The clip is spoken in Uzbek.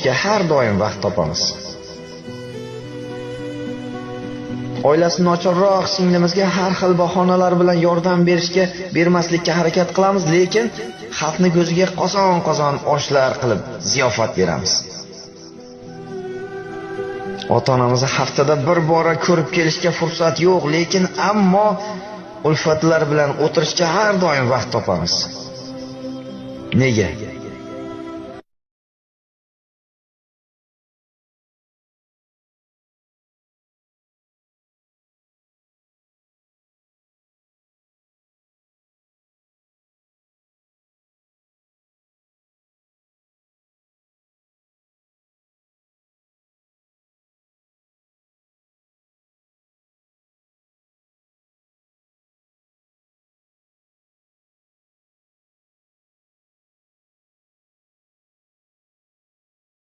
har doim vaqt topamiz. Oilasi nochorroq singlimizga har xil bahonalar bilan yordam bermaslikka harakat qilamiz, lekin xalqni ko'ziga qozon-qozon oshlar qilib ziyofat beramiz. Ota-onamizni haftada bir bora ko'rib kelishga fursat yo'q, lekin ammo ulfatlar bilan o'tirishga har doim vaqt topamiz. Nega?